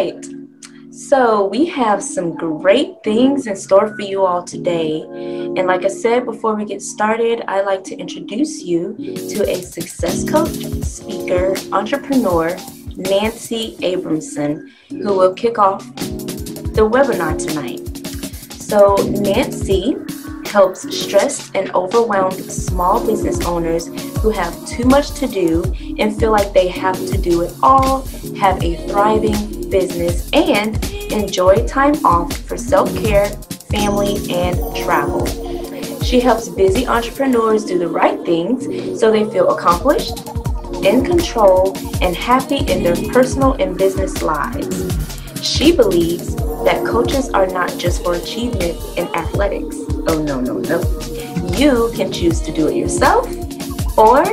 right. So we have some great things in store for you all today. And like I said, before we get started, I'd like to introduce you to a success coach, speaker, entrepreneur, Nancy Abramson, who will kick off the webinar tonight. So Nancy helps stressed and overwhelmed small business owners who have too much to do and feel like they have to do it all, have a thriving business, and enjoy time off for self-care, family, and travel. She helps busy entrepreneurs do the right things so they feel accomplished, in control, and happy in their personal and business lives. She believes that coaches are not just for achievement in athletics. Oh, no, no, no. You can choose to do it yourself, or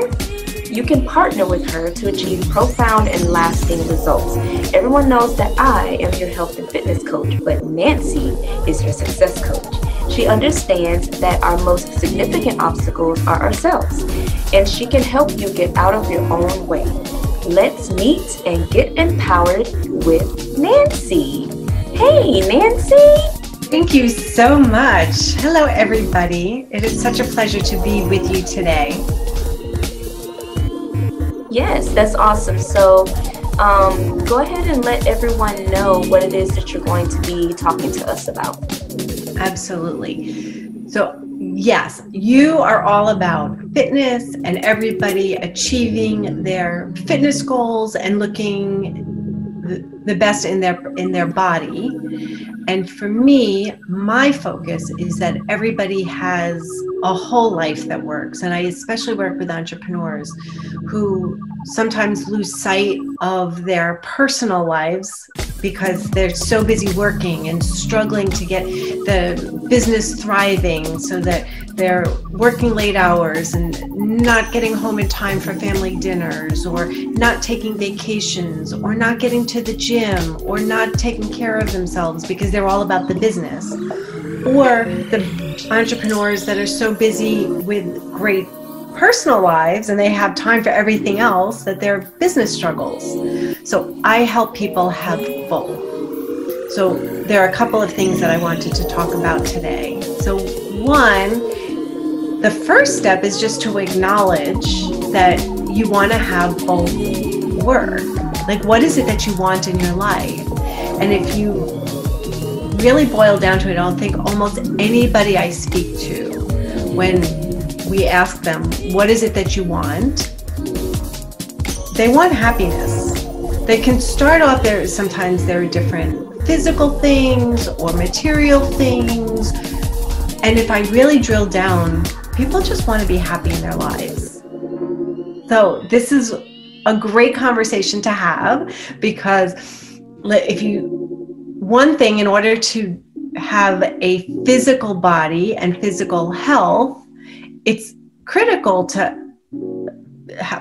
you can partner with her to achieve profound and lasting results. Everyone knows that I am your health and fitness coach, but Nancy is your success coach. She understands that our most significant obstacles are ourselves, and she can help you get out of your own way. Let's meet and get empowered with Nancy. Hey, Nancy. Thank you so much. Hello, everybody. It is such a pleasure to be with you today. Yes, that's awesome. So go ahead and let everyone know what it is that you're going to be talking to us about. Absolutely. So yes, you are all about fitness and everybody achieving their fitness goals and looking the best in their body. And for me, my focus is that everybody has a whole life that works. And I especially work with entrepreneurs who sometimes lose sight of their personal lives because they're so busy working and struggling to get the business thriving, so that they're working late hours and not getting home in time for family dinners, or not taking vacations, or not getting to the gym, or not taking care of themselves because they're all about the business. Or the entrepreneurs that are so busy with great personal lives and they have time for everything else that their business struggles. So I help people have both. So there are a couple of things that I wanted to talk about today. So one, the first step is just to acknowledge that you want to have both work. Like, what is it that you want in your life? And if you really boil down to it, I don't think almost anybody I speak to, when we ask them, what is it that you want? They want happiness. They can start off there. Sometimes there are different physical things or material things. And if I really drill down, people just want to be happy in their lives. So this is a great conversation to have, because one thing, in order to have a physical body and physical health, it's critical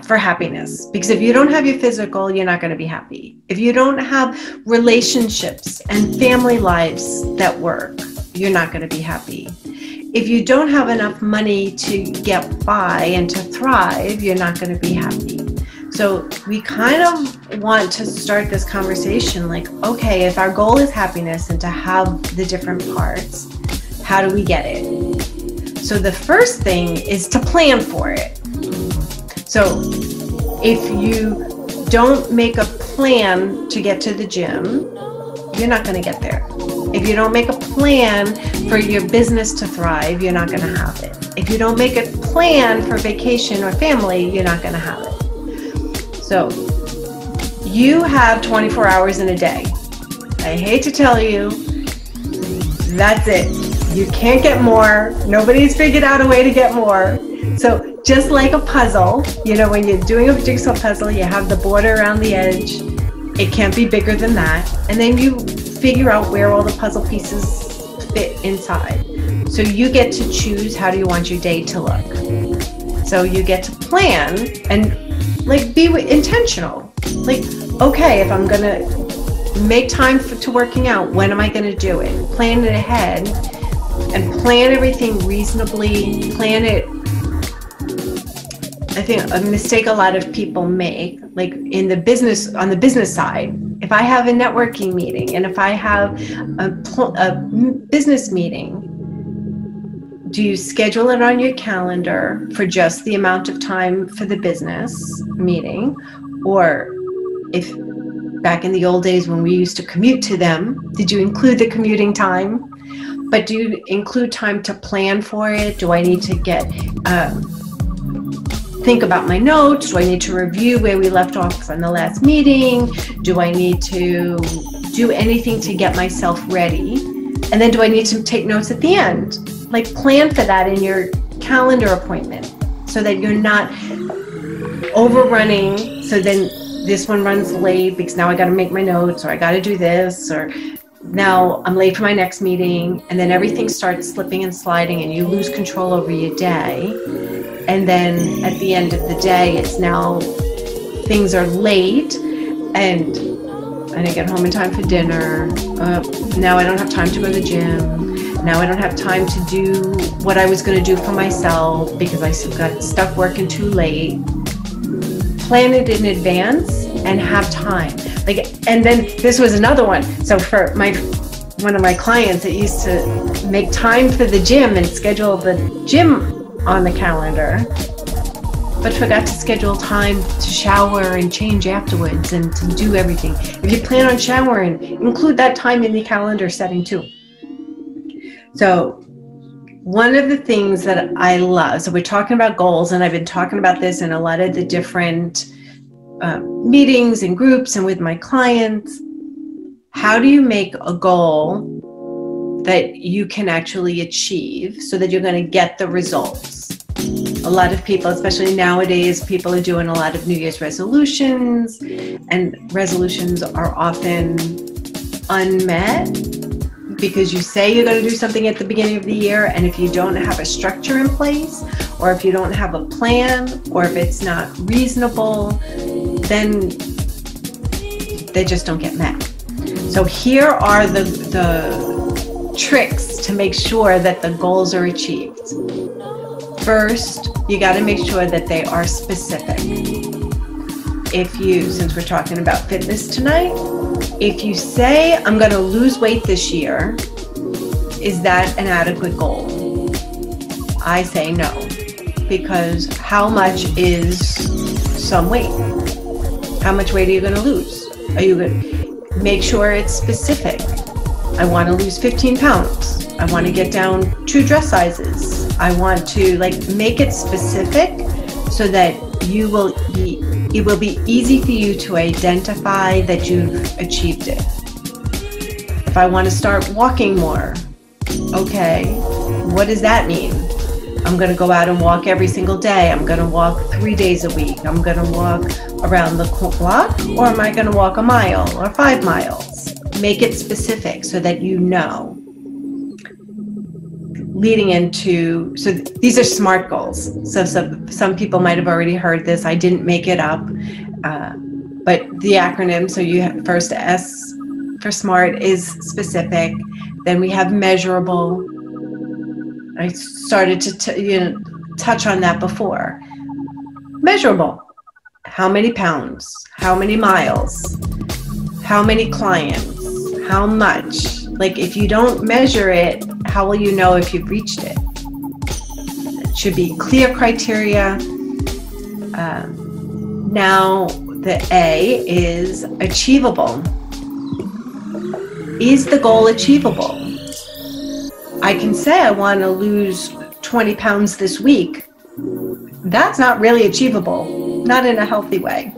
for happiness, because if you don't have your physical, you're not going to be happy. If you don't have relationships and family lives that work, you're not going to be happy. If you don't have enough money to get by and to thrive, you're not going to be happy. So we kind of want to start this conversation like, okay, if our goal is happiness and to have the different parts, how do we get it? So the first thing is to plan for it. So if you don't make a plan to get to the gym, you're not going to get there. If you don't make a plan for your business to thrive, you're not going to have it. If you don't make a plan for vacation or family, you're not going to have it. So you have 24 hours in a day. I hate to tell you, that's it. You can't get more. Nobody's figured out a way to get more. So just like a puzzle, when you're doing a jigsaw puzzle, you have the border around the edge. It can't be bigger than that. And then you figure out where all the puzzle pieces fit inside. So you get to choose, how do you want your day to look? So you get to plan and be intentional. Okay, if I'm going to make time to working out, when am I going to do it? Plan it ahead and plan everything reasonably. Plan it. I think a mistake a lot of people make, on the business side, if I have a networking meeting and if I have a business meeting, do you schedule it on your calendar for just the amount of time for the business meeting? Or if back in the old days when we used to commute to them, did you include the commuting time? But do you include time to plan for it? Do I need to think about my notes? Do I need to review where we left off on the last meeting? Do I need to do anything to get myself ready? And then do I need to take notes at the end? Like, plan for that in your calendar appointment so that you're not overrunning. So then this one runs late because now I got to make my notes, or I got to do this, or now I'm late for my next meeting. And then everything starts slipping and sliding and you lose control over your day. And then at the end of the day, it's now things are late and I didn't get home in time for dinner. Now I don't have time to go to the gym. Now I don't have time to do what I was going to do for myself because I got stuck working too late. Plan it in advance and have time. And then this was another one. So for one of my clients that used to make time for the gym and schedule the gym on the calendar, but forgot to schedule time to shower and change afterwards and to do everything. If you plan on showering, include that time in the calendar setting too. So one of the things that I love, so we're talking about goals, and I've been talking about this in a lot of the different meetings and groups and with my clients. How do you make a goal that you can actually achieve so that you're going to get the results? A lot of people, especially nowadays, people are doing a lot of New Year's resolutions, and resolutions are often unmet because you say you're going to do something at the beginning of the year, and if you don't have a structure in place, or if you don't have a plan, or if it's not reasonable, then they just don't get met. So here are the tricks to make sure that the goals are achieved. First, you got to make sure that they are specific. Since we're talking about fitness tonight, if you say, I'm going to lose weight this year, is that an adequate goal? I say no, because how much is some weight? How much weight are you going to lose? Are you going to make sure it's specific? I want to lose 15 pounds. I want to get down 2 dress sizes. I want to make it specific so that it will be easy for you to identify that you've achieved it. If I want to start walking more, okay, what does that mean? I'm going to go out and walk every single day. I'm going to walk 3 days a week. I'm going to walk around the block, or am I going to walk a mile or 5 miles? Make it specific so that you know. Leading into, so these are SMART goals. So some people might have already heard this. I didn't make it up, but the acronym, so you have first S for SMART is specific. Then we have measurable. I started to touch on that before. Measurable. How many pounds? How many miles? How many clients? How much? If you don't measure it, how will you know if you've reached it? It should be clear criteria. Now the A is achievable. Is the goal achievable? I can say I want to lose 20 pounds this week. That's not really achievable, not in a healthy way.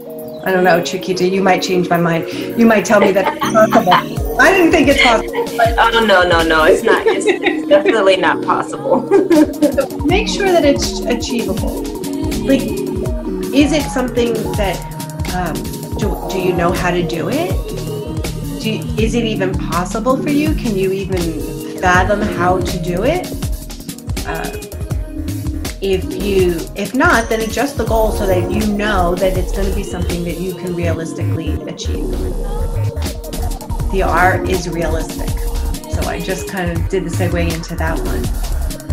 I don't know, Chiquita, you might change my mind. You might tell me that it's possible. I didn't think it's possible. Oh, no, it's not. It's definitely not possible. So make sure that it's achievable. Is it something that, do you know how to do it? Is it even possible for you? Can you even fathom how to do it? If not, then adjust the goal so that you know that it's going to be something that you can realistically achieve. The R is realistic. So I just kind of did the segue into that one.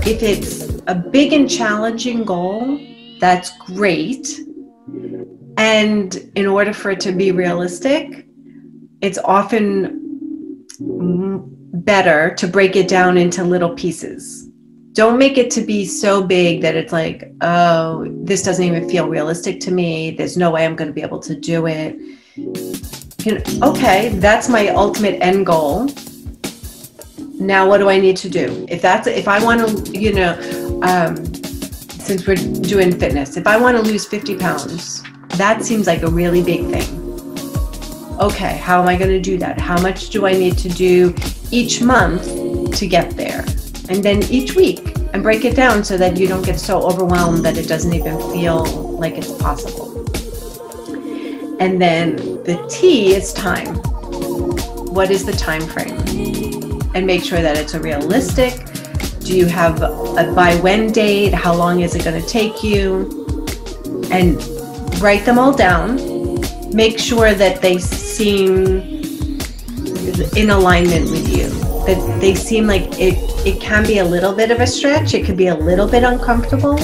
If it's a big and challenging goal, that's great. And in order for it to be realistic, it's often better to break it down into little pieces. Don't make it to be so big that it's like, oh, this doesn't even feel realistic to me. There's no way I'm going to be able to do it. Okay, that's my ultimate end goal. Now, what do I need to do? If I want to, since we're doing fitness, if I want to lose 50 pounds, that seems like a really big thing. Okay, how am I going to do that? How much do I need to do each month to get there? And then each week, and break it down so that you don't get so overwhelmed that it doesn't even feel like it's possible. And then the T is time. What is the time frame? And make sure that it's a realistic. Do you have a by when date? How long is it going to take you? And write them all down. Make sure that they seem in alignment with you. That they seem like it can be a little bit of a stretch. It could be a little bit uncomfortable.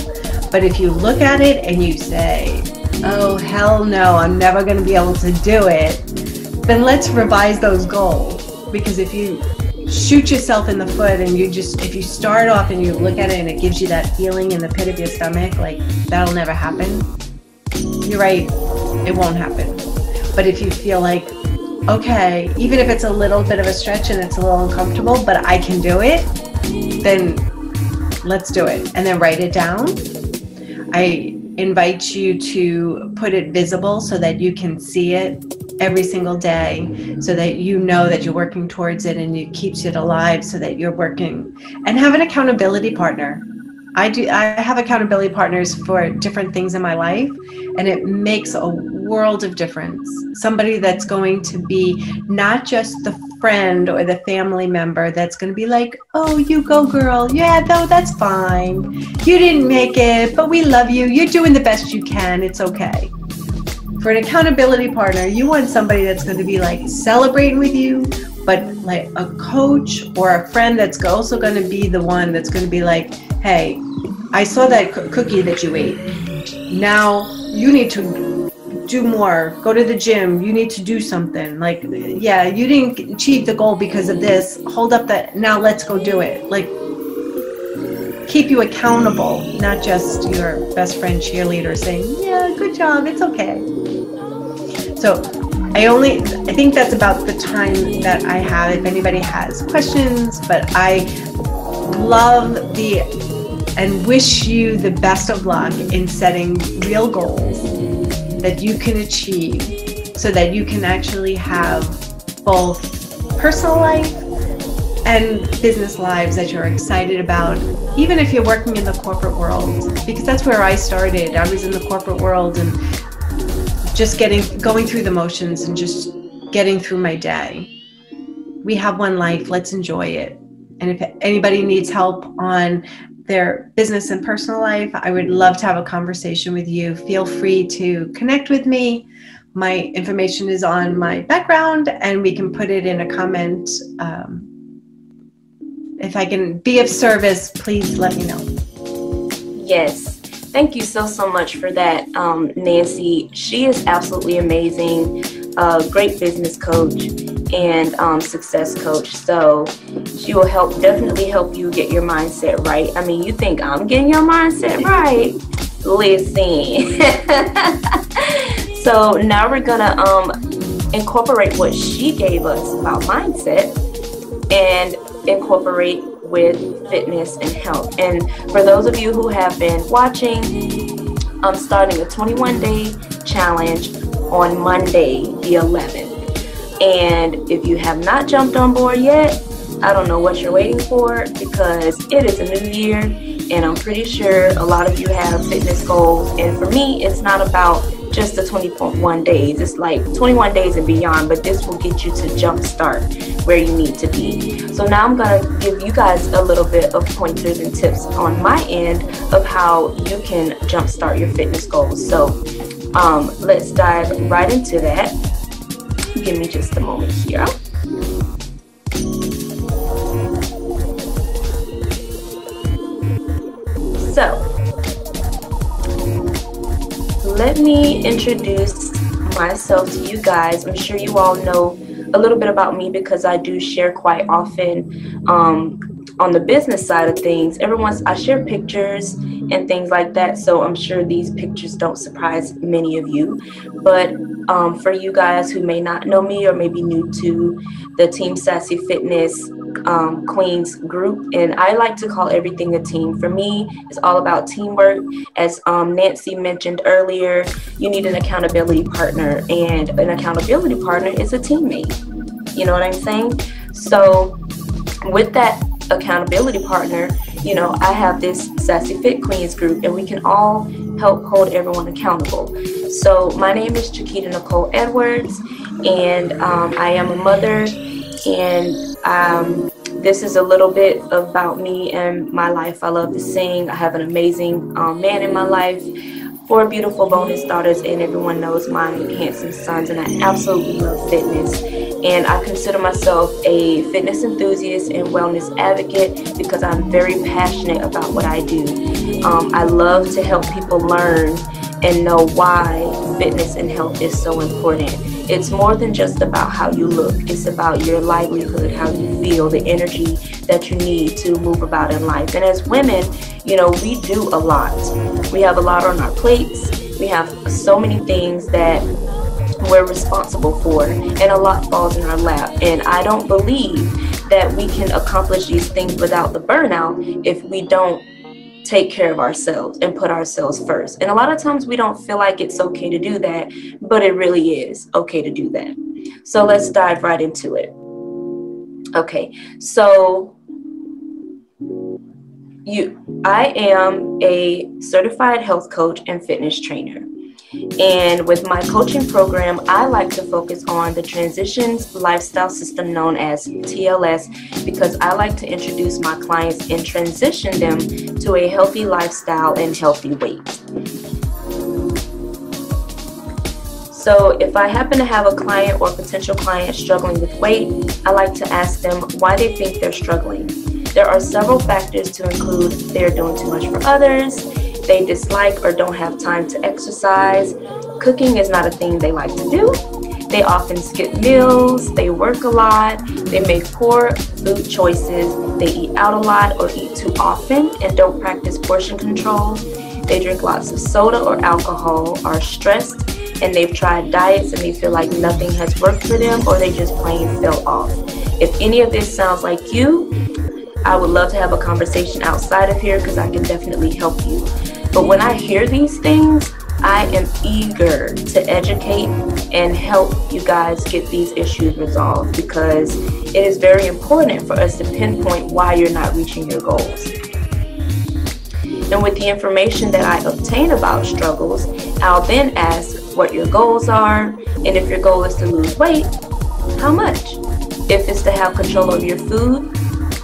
But if you look at it and you say, oh, hell no, I'm never going to be able to do it, then let's revise those goals. Because if you shoot yourself in the foot and if you start off and you look at it and it gives you that feeling in the pit of your stomach, like that'll never happen, you're right, it won't happen. But if you feel like, okay, even if it's a little bit of a stretch and it's a little uncomfortable, but I can do it, then let's do it. And then write it down. I invite you to put it visible so that you can see it every single day, so that you know that you're working towards it, and it keeps it alive so that you're working. And have an accountability partner. I have accountability partners for different things in my life, and it makes a world of difference. Somebody that's going to be not just the friend or the family member that's going to be like, oh, you go girl, yeah, no, that's fine, you didn't make it, but we love you, you're doing the best you can, it's okay. For an accountability partner, you want somebody that's going to be like celebrating with you, but like a coach or a friend that's also going to be the one that's going to be like, hey, I saw that cookie that you ate. Now you need to do more. Go to the gym. You need to do something. Like, yeah, you didn't achieve the goal because of this. Hold up that. Now let's go do it. Like, keep you accountable, not just your best friend cheerleader saying, yeah, good job. It's okay. So I think that's about the time that I have if anybody has questions, but I love and wish you the best of luck in setting real goals that you can achieve so that you can actually have both personal life and business lives that you're excited about, even if you're working in the corporate world, because that's where I started. I was in the corporate world and just going through the motions and just getting through my day. We have one life, let's enjoy it. And if anybody needs help on their business and personal life, I would love to have a conversation with you. Feel free to connect with me. My information is on my background and we can put it in a comment. If I can be of service, please let me know. Yes. Thank you so much for that, Nancy. She is absolutely amazing, great business coach and success coach. So she will definitely help you get your mindset right. I mean, you think I'm getting your mindset right? Listen. So now we're gonna incorporate what she gave us about mindset and incorporate with fitness and health. And for those of you who have been watching, I'm starting a 21-day challenge on Monday the 11th. And if you have not jumped on board yet, I don't know what you're waiting for, because it is a new year and I'm pretty sure a lot of you have fitness goals. And for me, it's not about just the 21 days. It's like 21 days and beyond, but this will get you to jumpstart where you need to be. So now I'm going to give you guys a little bit of pointers and tips on my end of how you can jumpstart your fitness goals. So let's dive right into that. Give me just a moment here. So let me introduce myself to you guys. I'm sure you all know a little bit about me, because I do share quite often on the business side of things. I share pictures and things like that, so I'm sure these pictures don't surprise many of you. But for you guys who may not know me or may be new to the Team Sassy Fitness Queens group, and I like to call everything a team. For me, it's all about teamwork. As Nancy mentioned earlier, you need an accountability partner, and an accountability partner is a teammate. You know what I'm saying? So with that accountability partner, I have this Sassy Fit Queens group, and we can all help hold everyone accountable. So my name is Chiquita Nicole Edwards, and I am a mother, and this is a little bit about me and my life. I love to sing. I have an amazing man in my life, 4 beautiful bonus daughters, and everyone knows my handsome sons, and I absolutely love fitness. And I consider myself a fitness enthusiast and wellness advocate because I'm very passionate about what I do. I love to help people learn and know why fitness and health is so important. It's more than just about how you look. It's about your livelihood, how you feel, the energy that you need to move about in life. And as women, we do a lot. We have a lot on our plates. We have so many things that we're responsible for, and a lot falls in our lap. And I don't believe that we can accomplish these things without the burnout if we don't take care of ourselves and put ourselves first. And a lot of times we don't feel like it's okay to do that, but it really is okay to do that. So let's dive right into it. Okay, so I am a certified health coach and fitness trainer. And with my coaching program, I like to focus on the transitions lifestyle system known as TLS, because I like to introduce my clients and transition them to a healthy lifestyle and healthy weight. So if I happen to have a client or potential client struggling with weight, I like to ask them why they think they're struggling. There are several factors to include: they're doing too much for others, they dislike or don't have time to exercise, cooking is not a thing they like to do, they often skip meals, they work a lot, they make poor food choices, they eat out a lot or eat too often and don't practice portion control, they drink lots of soda or alcohol, are stressed, and they've tried diets and they feel like nothing has worked for them, or they just plain fell off. If any of this sounds like you, I would love to have a conversation outside of here, because I can definitely help you. But when I hear these things, I am eager to educate and help you guys get these issues resolved, because it is very important for us to pinpoint why you're not reaching your goals. And with the information that I obtain about struggles, I'll then ask what your goals are, and if your goal is to lose weight, how much? If it's to have control over your food,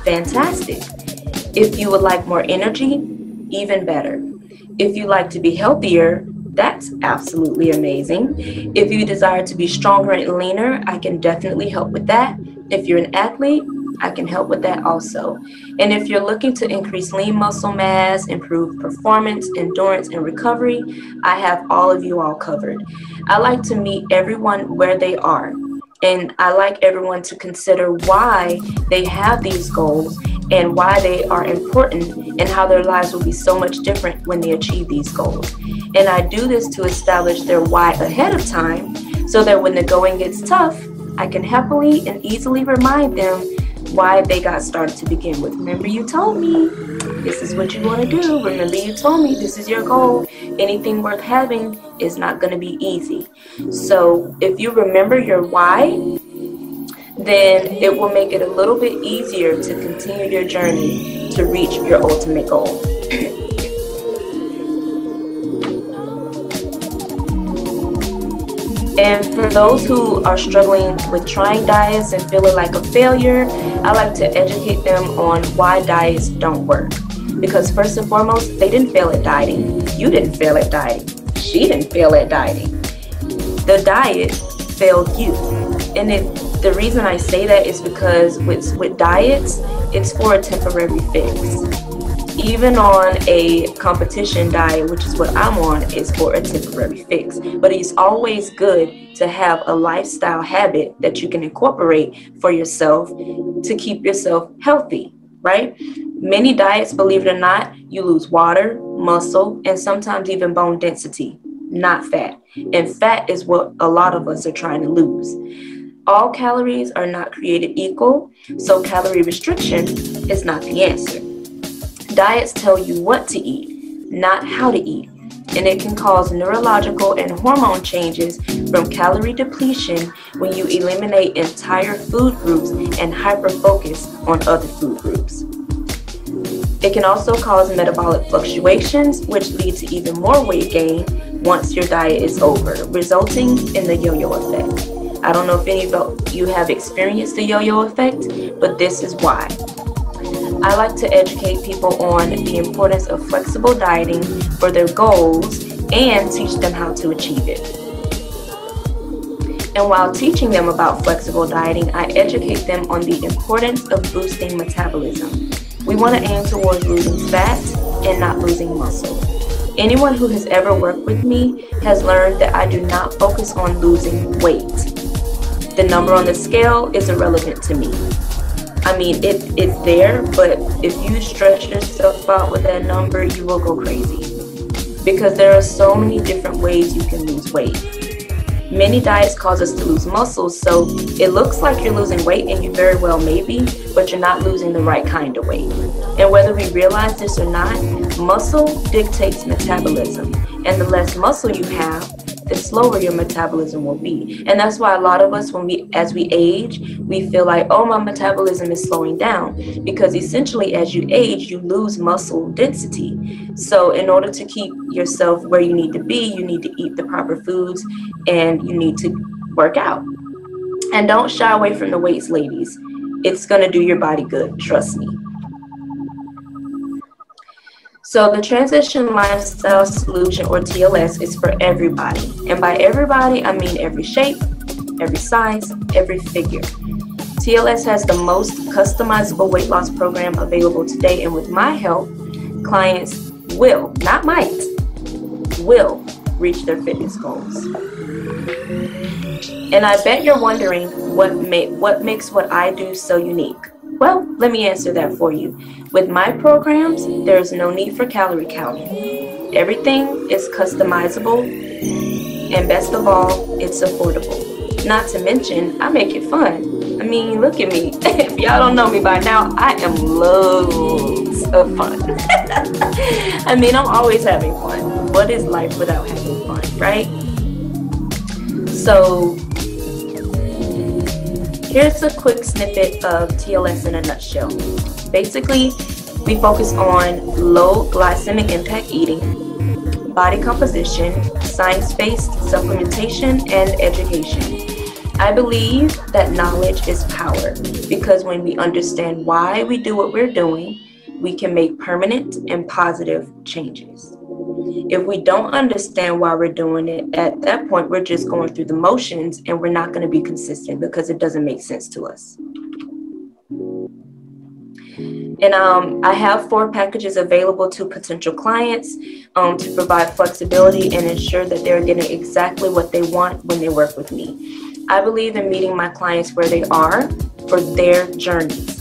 fantastic. If you would like more energy, even better. If you like to be healthier, that's absolutely amazing. If you desire to be stronger and leaner, I can definitely help with that. If you're an athlete, I can help with that also. And if you're looking to increase lean muscle mass, improve performance, endurance, and recovery, I have all of you all covered. I like to meet everyone where they are. And I like everyone to consider why they have these goals and why they are important, and how their lives will be so much different when they achieve these goals. And I do this to establish their why ahead of time, so that when the going gets tough, I can happily and easily remind them why they got started to begin with. Remember, you told me this is what you want to do. Remember, you told me this is your goal. Anything worth having is not going to be easy. So if you remember your why, then it will make it a little bit easier to continue your journey to reach your ultimate goal. And for those who are struggling with trying diets and feeling like a failure, I like to educate them on why diets don't work. Because first and foremost, they didn't fail at dieting. You didn't fail at dieting. She didn't fail at dieting. The diet failed you. And the reason I say that is because with diets, it's for a temporary fix. even on a competition diet, which is what I'm on, is for a temporary fix. But it's always good to have a lifestyle habit that you can incorporate for yourself to keep yourself healthy, right? Many diets, believe it or not, you lose water, muscle, and sometimes even bone density, not fat. And fat is what a lot of us are trying to lose. All calories are not created equal, so calorie restriction is not the answer. Diets tell you what to eat, not how to eat, and it can cause neurological and hormone changes from calorie depletion when you eliminate entire food groups and hyper-focus on other food groups. It can also cause metabolic fluctuations, which lead to even more weight gain once your diet is over, resulting in the yo-yo effect. I don't know if any of you have experienced the yo-yo effect, but this is why. I like to educate people on the importance of flexible dieting for their goals and teach them how to achieve it. And while teaching them about flexible dieting, I educate them on the importance of boosting metabolism. We want to aim towards losing fat and not losing muscle. Anyone who has ever worked with me has learned that I do not focus on losing weight. The number on the scale is irrelevant to me. I mean, it's there, but if you stretch yourself out with that number, you will go crazy. Because there are so many different ways you can lose weight. Many diets cause us to lose muscle, so it looks like you're losing weight, and you very well may be, but you're not losing the right kind of weight. And whether we realize this or not, muscle dictates metabolism. And the less muscle you have, the slower your metabolism will be. And that's why a lot of us, as we age, we feel like, oh, my metabolism is slowing down, because essentially as you age, you lose muscle density. So in order to keep yourself where you need to be, you need to eat the proper foods and you need to work out. And don't shy away from the weights, ladies. It's going to do your body good, trust me. So the Transition Lifestyle Solution, or TLS, is for everybody. And by everybody, I mean every shape, every size, every figure. TLS has the most customizable weight loss program available today. And with my help, clients will, not might, will reach their fitness goals. And I bet you're wondering what makes what I do so unique. Well, let me answer that for you. With my programs, there is no need for calorie counting. Everything is customizable, and best of all, it's affordable. Not to mention, I make it fun. I mean, look at me. If y'all don't know me by now, I am loads of fun. I mean, I'm always having fun. What is life without having fun, right? So here's a quick snippet of TLS in a nutshell. Basically, we focus on low glycemic impact eating, body composition, science-based supplementation, and education. I believe that knowledge is power, because when we understand why we do what we're doing, we can make permanent and positive changes. If we don't understand why we're doing it, at that point, we're just going through the motions and we're not going to be consistent because it doesn't make sense to us. And I have 4 packages available to potential clients to provide flexibility and ensure that they're getting exactly what they want when they work with me. I believe in meeting my clients where they are for their journeys.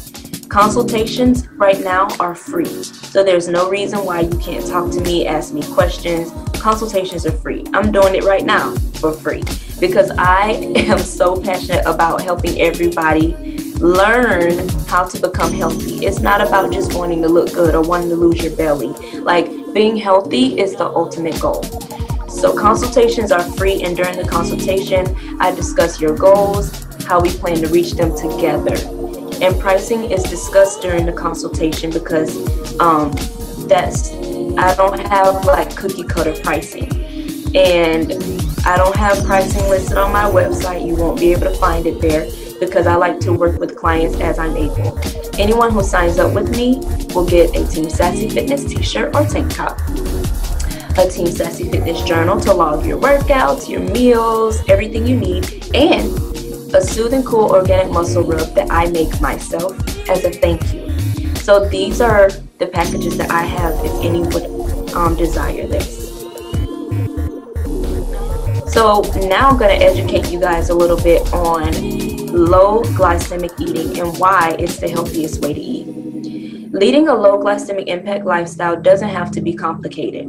Consultations right now are free, so there's no reason why you can't talk to me, ask me questions. Consultations are free. I'm doing it right now for free because I am so passionate about helping everybody learn how to become healthy. It's not about just wanting to look good or wanting to lose your belly. Like, being healthy is the ultimate goal. So consultations are free, and during the consultation, I discuss your goals, how we plan to reach them together. And pricing is discussed during the consultation because I don't have like cookie cutter pricing. And I don't have pricing listed on my website. You won't be able to find it there because I like to work with clients as I'm able. Anyone who signs up with me will get a Team Sassy Fitness t-shirt or tank top, a Team Sassy Fitness journal to log your workouts, your meals, everything you need, and a soothing, cool, organic muscle rub that I make myself as a thank you. So these are the packages that I have if any would desire this. So now I'm going to educate you guys a little bit on low glycemic eating and why it's the healthiest way to eat. Leading a low glycemic impact lifestyle doesn't have to be complicated.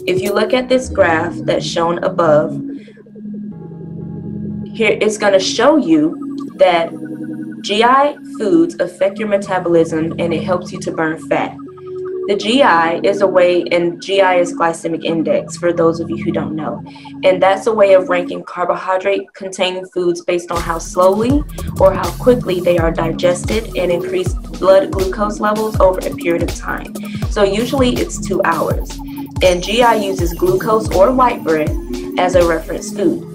If you look at this graph that's shown above, here it's going to show you that GI foods affect your metabolism and it helps you to burn fat. The GI is a way, and GI is glycemic index for those of you who don't know. And that's a way of ranking carbohydrate-containing foods based on how slowly or how quickly they are digested and increase blood glucose levels over a period of time. So usually it's 2 hours. And GI uses glucose or white bread as a reference food.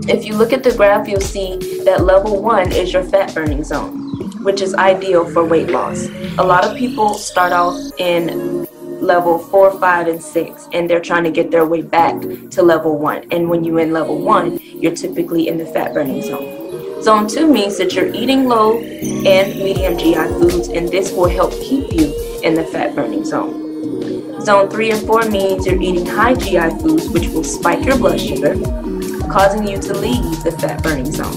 If you look at the graph, you'll see that level 1 is your fat burning zone, which is ideal for weight loss. A lot of people start off in level 4, 5, and 6, and they're trying to get their way back to level 1. And when you're in level 1, you're typically in the fat burning zone. Zone 2 means that you're eating low and medium GI foods, and this will help keep you in the fat burning zone. Zone 3 and 4 means you're eating high GI foods, which will spike your blood sugar, causing you to leave the fat burning zone.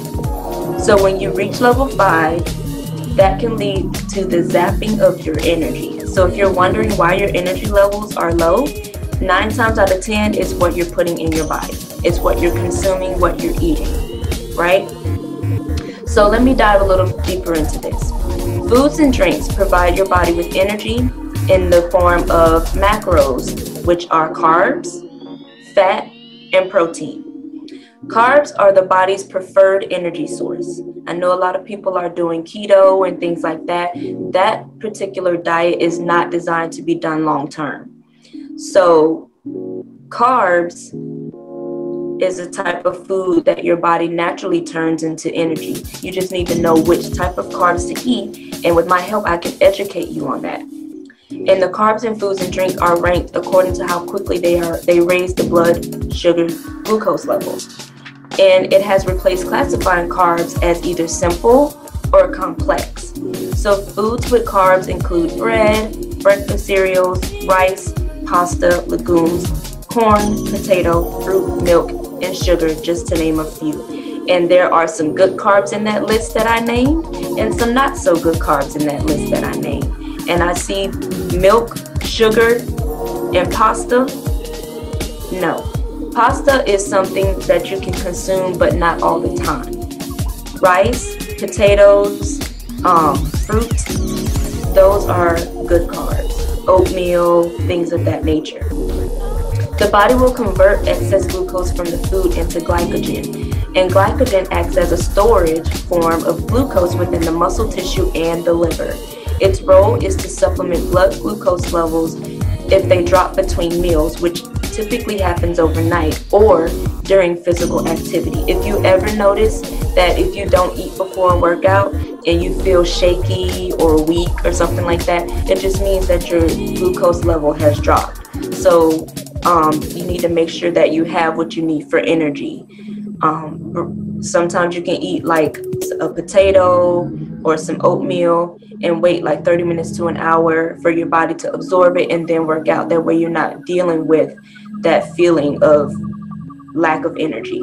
So when you reach level 5, that can lead to the zapping of your energy. So if you're wondering why your energy levels are low, 9 times out of 10 is what you're putting in your body. It's what you're consuming, what you're eating, right? So let me dive a little deeper into this. Foods and drinks provide your body with energy in the form of macros, which are carbs, fat, and protein. Carbs are the body's preferred energy source. I know a lot of people are doing keto and things like that. That particular diet is not designed to be done long term. So carbs is a type of food that your body naturally turns into energy. You just need to know which type of carbs to eat, and with my help, I can educate you on that. And the carbs in foods and drink are ranked according to how quickly they raise the blood sugar glucose levels. And it has replaced classifying carbs as either simple or complex. So foods with carbs include bread, breakfast cereals, rice, pasta, legumes, corn, potato, fruit, milk, and sugar, just to name a few. And there are some good carbs in that list that I named, and some not so good carbs in that list that I named. And I see milk, sugar, and pasta. No. Pasta is something that you can consume, but not all the time. Rice, potatoes, fruit, those are good carbs. Oatmeal, things of that nature. The body will convert excess glucose from the food into glycogen, and glycogen acts as a storage form of glucose within the muscle tissue and the liver. Its role is to supplement blood glucose levels if they drop between meals, which typically happens overnight or during physical activity. If you ever notice that if you don't eat before a workout and you feel shaky or weak or something like that, it just means that your glucose level has dropped. So you need to make sure that you have what you need for energy. Sometimes you can eat like a potato or some oatmeal and wait like 30 minutes to an hour for your body to absorb it and then work out. That way you're not dealing with that feeling of lack of energy.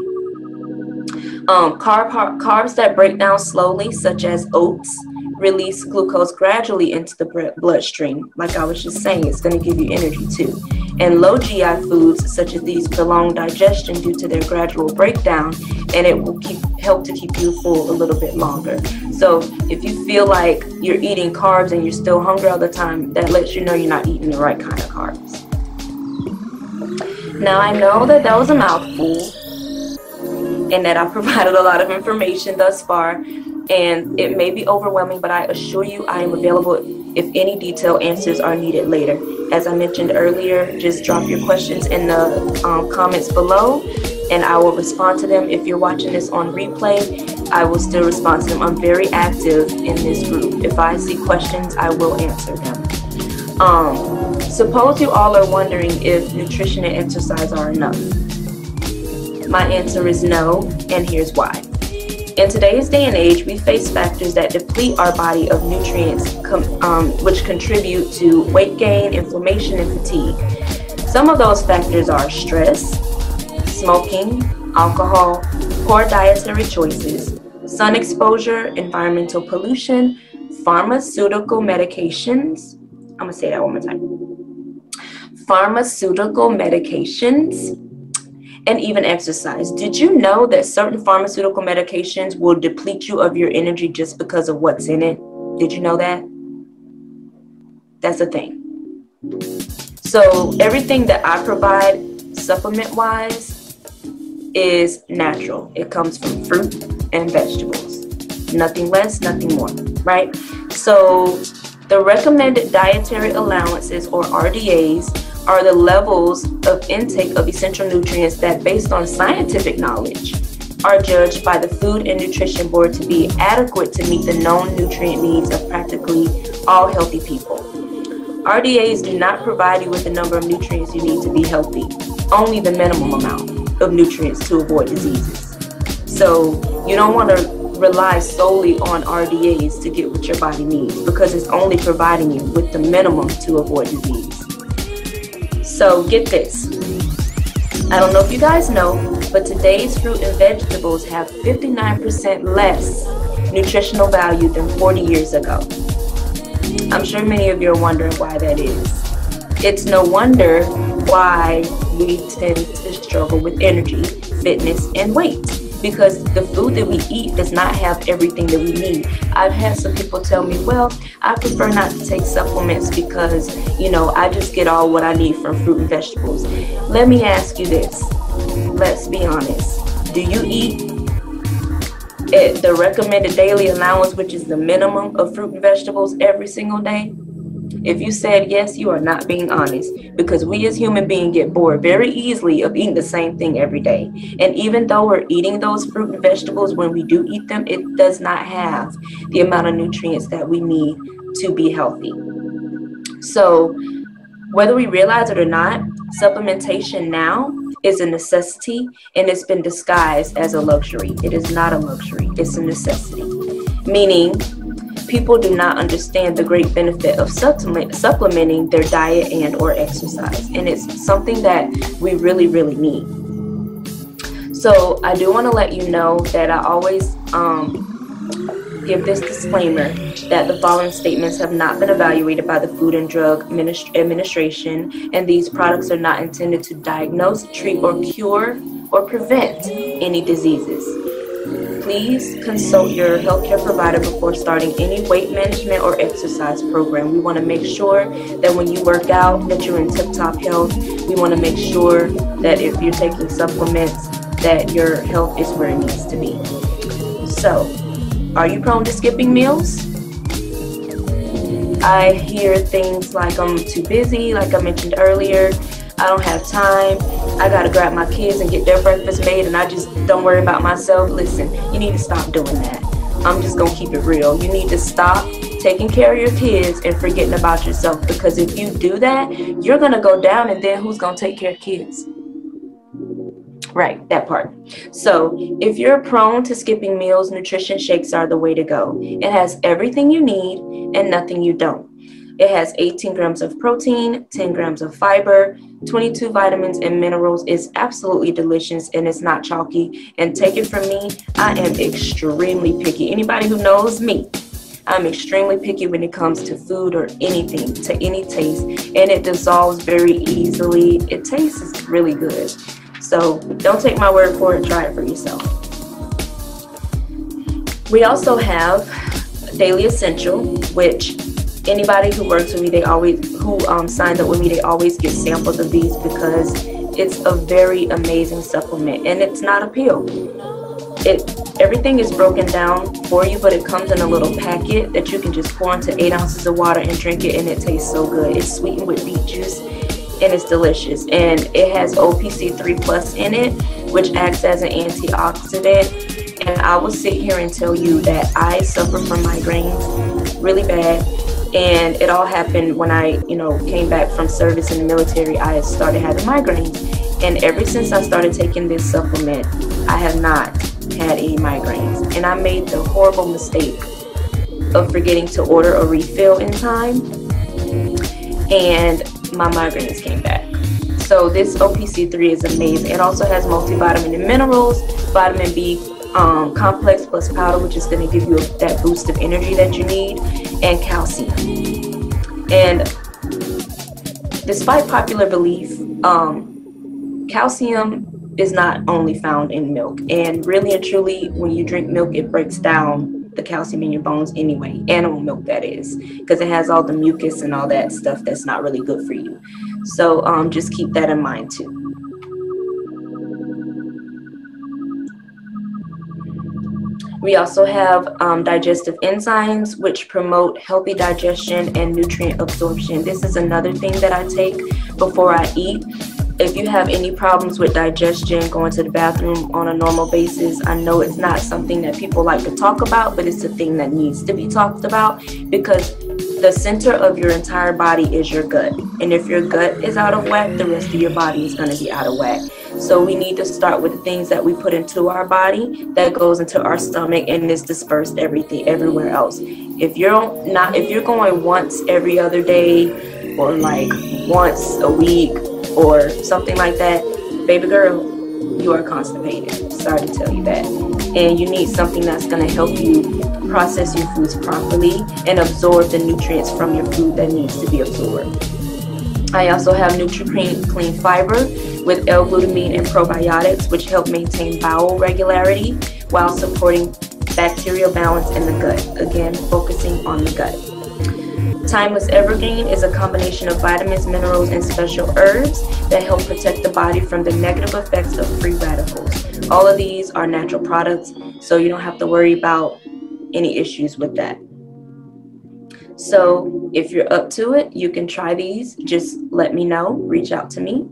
Carbs that break down slowly, such as oats, release glucose gradually into the bloodstream. Like I was just saying, it's going to give you energy too. And low GI foods, such as these, prolong digestion due to their gradual breakdown, and it will help to keep you full a little bit longer. So if you feel like you're eating carbs and you're still hungry all the time, that lets you know you're not eating the right kind of carbs. Now I know that was a mouthful and that I provided a lot of information thus far, and it may be overwhelming, but I assure you I am available if any detailed answers are needed later. As I mentioned earlier, just drop your questions in the comments below and I will respond to them. If you're watching this on replay, I will still respond to them. I'm very active in this group. If I see questions, I will answer them. Suppose you all are wondering if nutrition and exercise are enough. My answer is no, and here's why. In today's day and age, we face factors that deplete our body of nutrients, which contribute to weight gain, inflammation, and fatigue. Some of those factors are stress, smoking, alcohol, poor dietary choices, sun exposure, environmental pollution, pharmaceutical medications. I'm going to say that one more time. Pharmaceutical medications, and even exercise. Did you know that certain pharmaceutical medications will deplete you of your energy just because of what's in it? Did you know that? That's a thing. So everything that I provide supplement-wise is natural. It comes from fruit and vegetables. Nothing less, nothing more, right? So the recommended dietary allowances, or RDAs, are the levels of intake of essential nutrients that, based on scientific knowledge, are judged by the Food and Nutrition Board to be adequate to meet the known nutrient needs of practically all healthy people. RDAs do not provide you with the number of nutrients you need to be healthy, only the minimum amount of nutrients to avoid diseases. So you don't want to rely solely on RDAs to get what your body needs, because it's only providing you with the minimum to avoid disease. So get this. I don't know if you guys know, but today's fruit and vegetables have 59% less nutritional value than 40 years ago. I'm sure many of you are wondering why that is. It's no wonder why we tend to struggle with energy, fitness, and weight, because the food that we eat does not have everything that we need. I've had some people tell me, well, I prefer not to take supplements because, you know, I just get all what I need from fruit and vegetables. Let me ask you this. Let's be honest. Do you eat the recommended daily allowance, which is the minimum of fruit and vegetables, every single day? If you said yes, you are not being honest, because we as human beings get bored very easily of eating the same thing every day. And even though we're eating those fruit and vegetables, when we do eat them, it does not have the amount of nutrients that we need to be healthy. So whether we realize it or not, supplementation now is a necessity, and it's been disguised as a luxury. It is not a luxury, it's a necessity. Meaning, people do not understand the great benefit of supplementing their diet and or exercise. And it's something that we really, really need. So I do want to let you know that I always give this disclaimer that the following statements have not been evaluated by the Food and Drug Administration, and these products are not intended to diagnose, treat, or cure or prevent any diseases. Please consult your healthcare provider before starting any weight management or exercise program. We want to make sure that when you work out, that you're in tip-top health. We want to make sure that if you're taking supplements, that your health is where it needs to be. So, are you prone to skipping meals? I hear things like I'm too busy, like I mentioned earlier. I don't have time. I gotta grab my kids and get their breakfast made, and I just don't worry about myself. Listen, you need to stop doing that. I'm just gonna keep it real. You need to stop taking care of your kids and forgetting about yourself, because if you do that, you're gonna go down, and then who's gonna take care of kids? Right, that part. So if you're prone to skipping meals, nutrition shakes are the way to go. It has everything you need and nothing you don't. It has 18 grams of protein, 10 grams of fiber, 22 vitamins and minerals. It's absolutely delicious, and it's not chalky. And take it from me, I am extremely picky. Anybody who knows me, I'm extremely picky when it comes to food or anything, to any taste. And it dissolves very easily. It tastes really good. So don't take my word for it, try it for yourself. We also have Daily Essential, which anybody who works with me, signs up with me, they always get samples of these, because it's a very amazing supplement, and it's not a pill. Everything is broken down for you, but it comes in a little packet that you can just pour into 8 ounces of water and drink it, and it tastes so good. It's sweetened with beet juice, and it's delicious. And it has OPC3+ in it, which acts as an antioxidant. And I will sit here and tell you that I suffer from migraines really bad. And it all happened when I, came back from service in the military. I started having migraines. And ever since I started taking this supplement, I have not had any migraines. And I made the horrible mistake of forgetting to order a refill in time, and my migraines came back. So this OPC3 is amazing. It also has multivitamin and minerals, vitamin B complex plus powder, which is going to give you that boost of energy that you need, and calcium. And despite popular belief, calcium is not only found in milk, and really and truly, when you drink milk, it breaks down the calcium in your bones anyway. Animal milk, that is, because it has all the mucus and all that stuff that's not really good for you. So just keep that in mind too. We also have digestive enzymes, which promote healthy digestion and nutrient absorption. This is another thing that I take before I eat. If you have any problems with digestion, going to the bathroom on a normal basis, I know it's not something that people like to talk about, but it's a thing that needs to be talked about, because the center of your entire body is your gut. And if your gut is out of whack, the rest of your body is going to be out of whack. So we need to start with the things that we put into our body that goes into our stomach and is dispersed everywhere else. If you're going once every other day, or like once a week or something like that, baby girl, you are constipated. Sorry to tell you that. And you need something that's going to help you process your foods properly and absorb the nutrients from your food that needs to be absorbed. I also have Nutri-Clean Fiber with L-glutamine and probiotics, which help maintain bowel regularity while supporting bacterial balance in the gut. Again, focusing on the gut. Timeless Evergreen is a combination of vitamins, minerals, and special herbs that help protect the body from the negative effects of free radicals. All of these are natural products, so you don't have to worry about any issues with that. So if you're up to it, you can try these. Just let me know, reach out to me.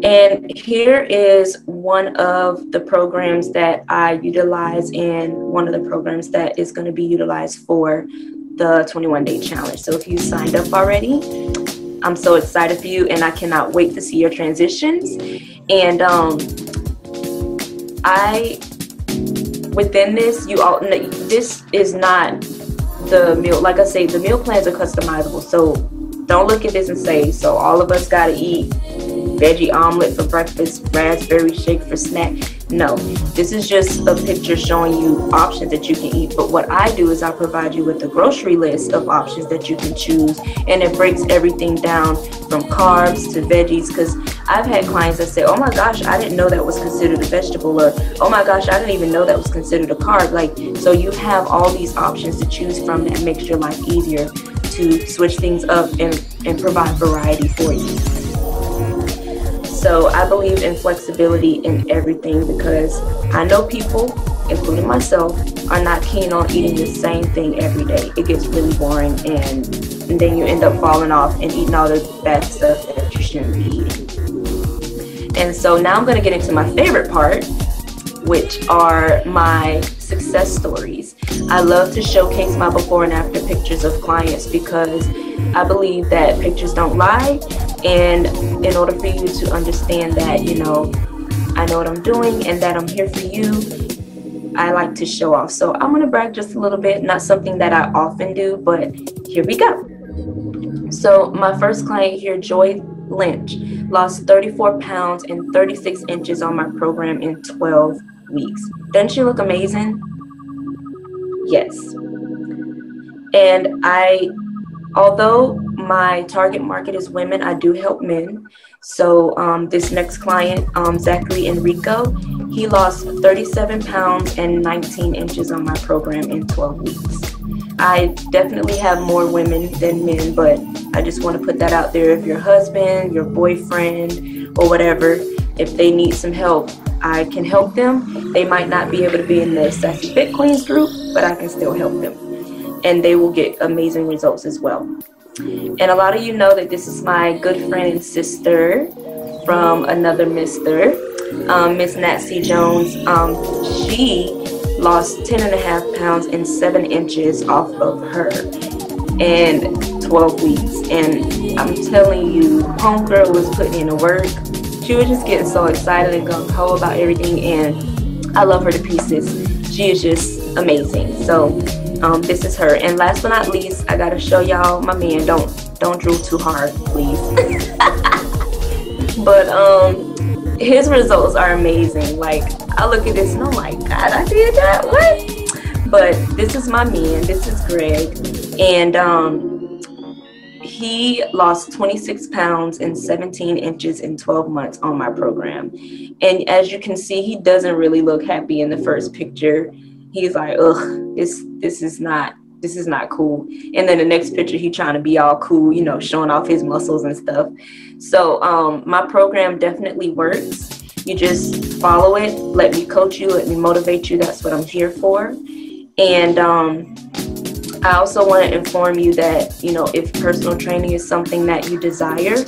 And here is one of the programs that I utilize, and one of the programs that is going to be utilized for the 21-day challenge. So if you signed up already, I'm so excited for you, and I cannot wait to see your transitions. And within this, this is not the meal. Like I say, the meal plans are customizable. So don't look at this and say, so all of us got to eat veggie omelet for breakfast, raspberry shake for snack. No, this is just a picture showing you options that you can eat. But what I do is I provide you with a grocery list of options that you can choose, and it breaks everything down from carbs to veggies. Because I've had clients that say, oh my gosh, I didn't know that was considered a vegetable, or oh my gosh, I didn't even know that was considered a carb. Like, so you have all these options to choose from that makes your life easier to switch things up and provide variety for you. So I believe in flexibility in everything, because I know people, including myself, are not keen on eating the same thing every day. It gets really boring, and then you end up falling off and eating all the bad stuff that you shouldn't be eating. And so now I'm going to get into my favorite part, which are my success stories. I love to showcase my before and after pictures of clients, because I believe that pictures don't lie. And in order for you to understand that, you know, I know what I'm doing and that I'm here for you, I like to show off. So I'm going to brag just a little bit, not something that I often do, but here we go. So my first client here, Joy Lynch, lost 34 pounds and 36 inches on my program in 12 weeks. Doesn't she look amazing? Yes. And although my target market is women, I do help men. So this next client, Zachary Enrico, he lost 37 pounds and 19 inches on my program in 12 weeks. I definitely have more women than men, but I just want to put that out there. If your husband, your boyfriend, or whatever, if they need some help, I can help them. They might not be able to be in the Sassy Fit Queens group, but I can still help them. And they will get amazing results as well. And a lot of you know that this is my good friend and sister from another Mister, Miss Nancy Jones. She lost 10.5 pounds and 7 inches off of her in 12 weeks. And I'm telling you, homegirl was putting in the work. She was just getting so excited and gung-ho about everything. And I love her to pieces. She is just amazing. So this is her. And last but not least, I gotta show y'all my man. Don't drool too hard, please. But his results are amazing. Like, I look at this and I'm like, God, I did that? What? But this is my man. This is Greg. And he lost 26 pounds and 17 inches in 12 months on my program. And as you can see, he doesn't really look happy in the first picture. He's like, ugh, this is not cool. And then the next picture, he trying to be all cool, you know, showing off his muscles and stuff. So my program definitely works. You just follow it, let me coach you, let me motivate you. That's what I'm here for. And I also want to inform you that, you know, if personal training is something that you desire,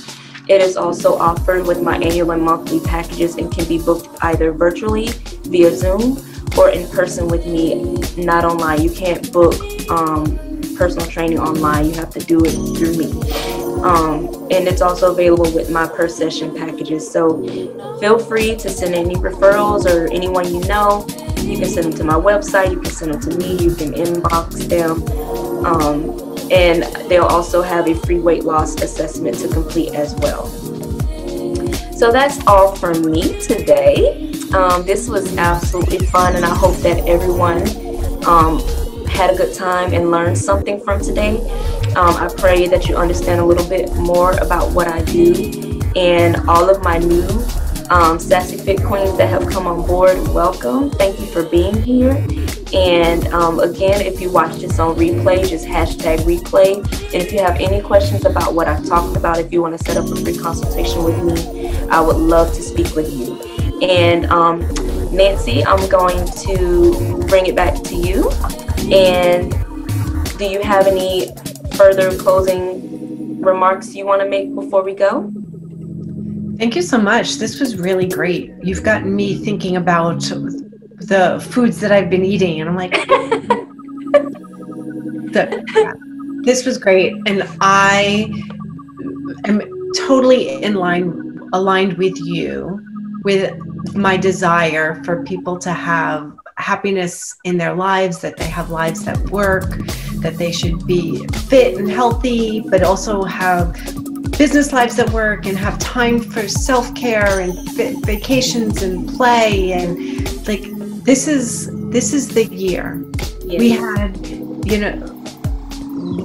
it is also offered with my annual and monthly packages and can be booked either virtually via Zoom or in person with me, not online. You can't book personal training online. You have to do it through me. And it's also available with my per session packages. So feel free to send any referrals or anyone you know. You can send them to my website. You can send them to me. You can inbox them. And they'll also have a free weight loss assessment to complete as well. So that's all from me today. This was absolutely fun, and I hope that everyone had a good time and learned something from today. I pray that you understand a little bit more about what I do, and all of my new Sassy Fit Queens that have come on board, welcome. Thank you for being here. And again, if you watch this on replay, just hashtag replay. And if you have any questions about what I've talked about, if you want to set up a free consultation with me, I would love to speak with you. And Nancy, I'm going to bring it back to you. And do you have any further closing remarks you want to make before we go? Thank you so much. This was really great. You've gotten me thinking about the foods that I've been eating, and I'm like, this was great. And I am totally aligned with you, with my desire for people to have happiness in their lives, that they have lives that work, that they should be fit and healthy, but also have business lives that work and have time for self-care and vacations and play. And like, this is the year. Yes. We had, you know,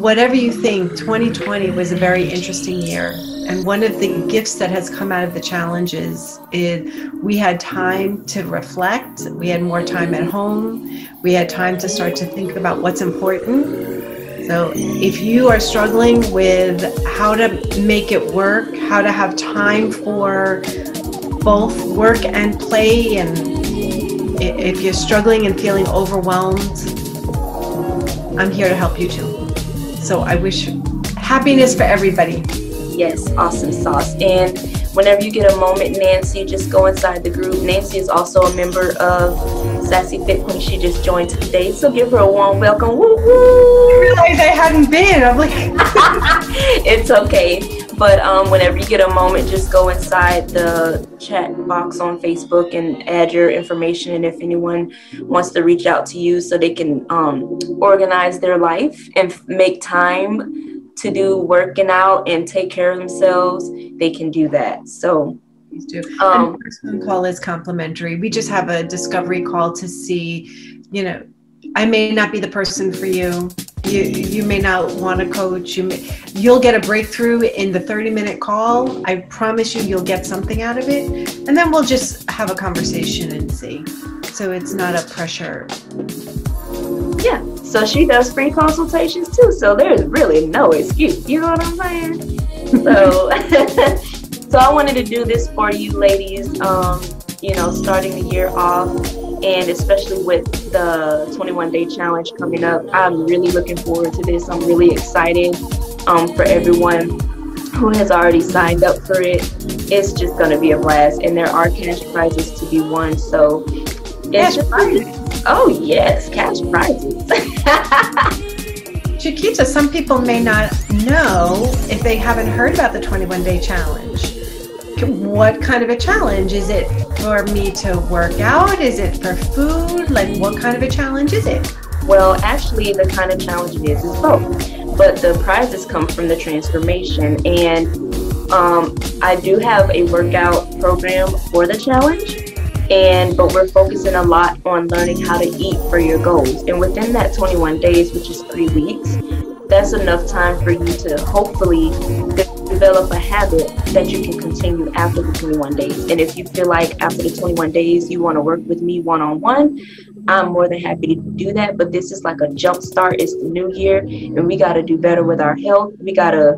whatever you think, 2020 was a very interesting year. And one of the gifts that has come out of the challenges is we had time to reflect. We had more time at home. We had time to start to think about what's important. So if you are struggling with how to make it work, how to have time for both work and play, and if you're struggling and feeling overwhelmed, I'm here to help you too. So I wish happiness for everybody. Yes, awesome sauce. And whenever you get a moment, Nancy, just go inside the group. Nancy is also a member of Sassy Fit Queen. She just joined today, so give her a warm welcome. Woo woo! I realized I hadn't been. I'm like, it's okay. But whenever you get a moment, just go inside the chat box on Facebook and add your information. And if anyone wants to reach out to you so they can organize their life and make time to do working out and take care of themselves, they can do that. So please do. And the first phone call is complimentary. We just have a discovery call to see, you know, I may not be the person for you. You may not want to coach. You'll get a breakthrough in the 30-minute call. I promise you'll get something out of it. And then we'll just have a conversation and see. So it's not a pressure. Yeah. So she does free consultations too. So there's really no excuse. You know what I'm saying? So, so I wanted to do this for you ladies, you know, starting the year off, and especially with the 21-day challenge coming up. I'm really looking forward to this. I'm really excited for everyone who has already signed up for it. It's just going to be a blast, and there are cash prizes to be won. So it's just, oh yes, cash prizes. Chiquita, some people may not know if they haven't heard about the 21-day challenge. What kind of a challenge? Is it for me to work out? Is it for food? Like, what kind of a challenge is it? Well, actually, the kind of challenge it is both. But the prizes come from the transformation. And I do have a workout program for the challenge. But we're focusing a lot on learning how to eat for your goals. And within that 21 days, which is 3 weeks, that's enough time for you to hopefully develop a habit that you can continue after the 21 days. And if you feel like after the 21 days you want to work with me one-on-one, I'm more than happy to do that. But this is like a jump start. It's the new year, and we got to do better with our health. We gotta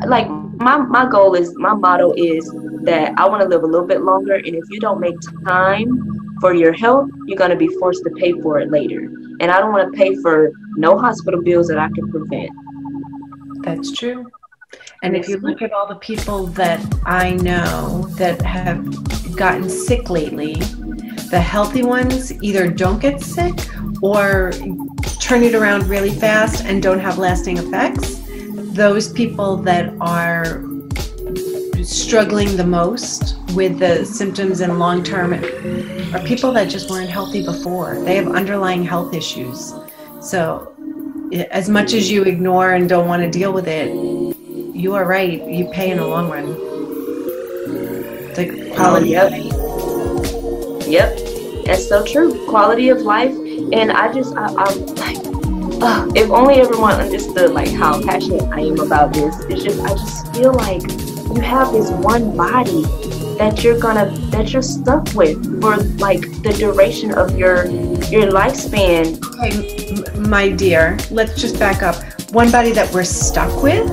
like, my goal is, my motto is that I want to live a little bit longer. And if you don't make time for your health, you're going to be forced to pay for it later. And I don't want to pay for no hospital bills that I can prevent. That's true. And if you look at all the people that I know that have gotten sick lately, the healthy ones either don't get sick or turn it around really fast and don't have lasting effects. Those people that are struggling the most with the symptoms and long term are people that just weren't healthy before. They have underlying health issues. So as much as you ignore and don't want to deal with it, you are right, you pay in the long run. The quality of life. Yep, that's so true. Quality of life. And I'm like, if only everyone understood like how passionate I am about this. I just feel like you have this one body that you're stuck with for like the duration of your lifespan. Okay, my dear, let's just back up. One body that we're stuck with?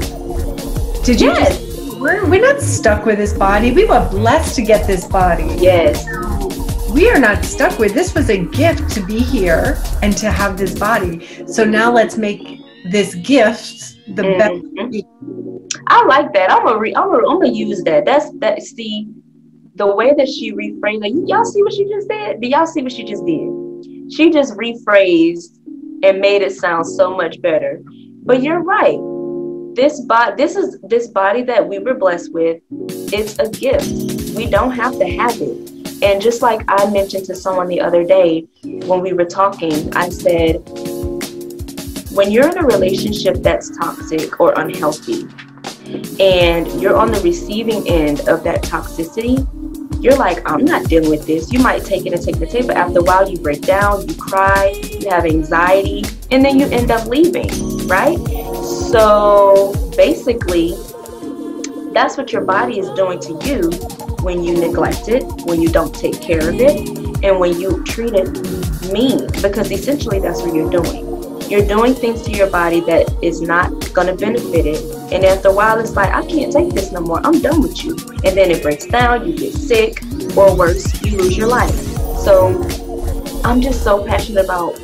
Did you? Yes. We're not stuck with this body. We were blessed to get this body. Yes. We are not stuck with. This was a gift to be here and to have this body. So now let's make this gift the best. I like that. I'm gonna use that. That's the way that she rephrased. Like, y'all see what she just did? Do y'all see what she just did? She just rephrased and made it sound so much better. But you're right. This body that we were blessed with, it's a gift. We don't have to have it. And just like I mentioned to someone the other day when we were talking, I said, when you're in a relationship that's toxic or unhealthy, and you're on the receiving end of that toxicity, you're like, I'm not dealing with this. You might take it and take the tape, but after a while you break down, you cry, you have anxiety, and then you end up leaving, right? So basically, that's what your body is doing to you when you neglect it, when you don't take care of it, and when you treat it mean, because essentially that's what you're doing. You're doing things to your body that is not going to benefit it. And after a while, it's like, I can't take this no more. I'm done with you. And then it breaks down, you get sick, or worse, you lose your life. So I'm just so passionate about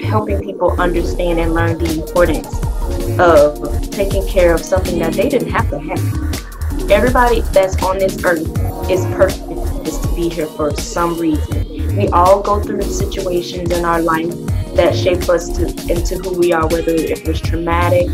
helping people understand and learn the importance of taking care of something that they didn't have to have. Everybody that's on this earth is perfect to be here for some reason. We all go through situations in our life that shape us into who we are, whether it was traumatic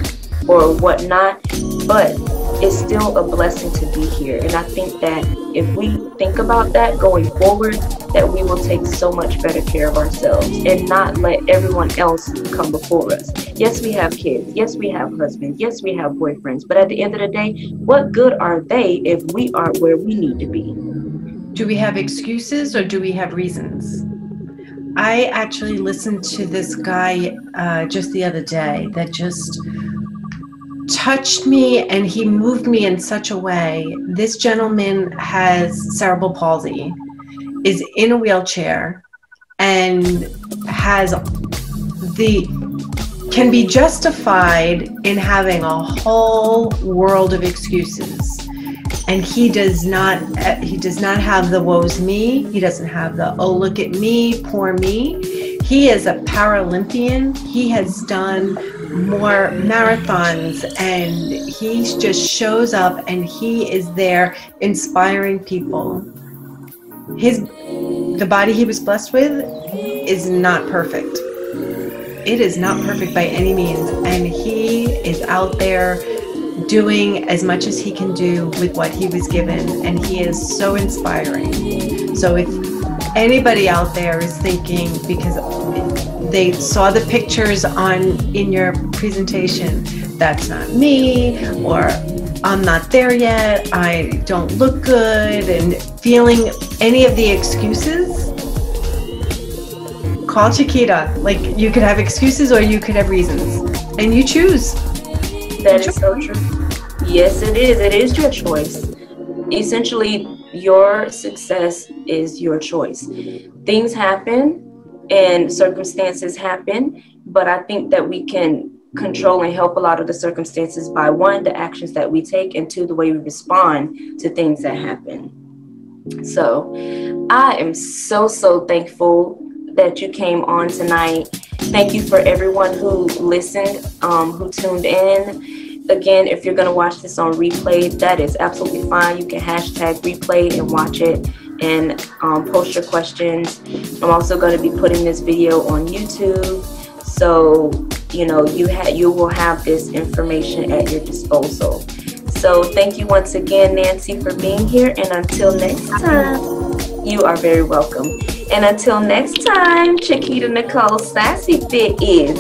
or whatnot, but it's still a blessing to be here. And I think that if we think about that going forward, that we will take so much better care of ourselves and not let everyone else come before us. Yes, we have kids. Yes, we have husbands. Yes, we have boyfriends. But at the end of the day, what good are they if we aren't where we need to be? Do we have excuses or do we have reasons? I actually listened to this guy just the other day that just touched me, and he moved me in such a way. This gentleman has cerebral palsy, is in a wheelchair, and can be justified in having a whole world of excuses. And he does not have the woe's me. He doesn't have the, oh, look at me, poor me. He is a Paralympian. He has done more marathons, and he just shows up and he is there inspiring people. The body he was blessed with is not perfect. It is not perfect by any means. And he is out there doing as much as he can do with what he was given, and he is so inspiring. So if anybody out there is thinking, because they saw the pictures in your presentation, that's not me, or I'm not there yet, I don't look good, and feeling any of the excuses, call Chiquita. Like, you could have excuses or you could have reasons, and you choose. That is so true. Yes, it is. It is your choice. Essentially, your success is your choice. Things happen and circumstances happen, but I think that we can control and help a lot of the circumstances by, one, the actions that we take, and two, the way we respond to things that happen. So I am so thankful that you came on tonight. Thank you for everyone who listened, who tuned in. Again, if you're going to watch this on replay, that is absolutely fine. You can hashtag replay and watch it, and post your questions. I'm also going to be putting this video on YouTube, so you know you will have this information at your disposal. So thank you once again, Nancy, for being here, and until next time, you are very welcome. And until next time, Chiquita Nicole Sassy Fit is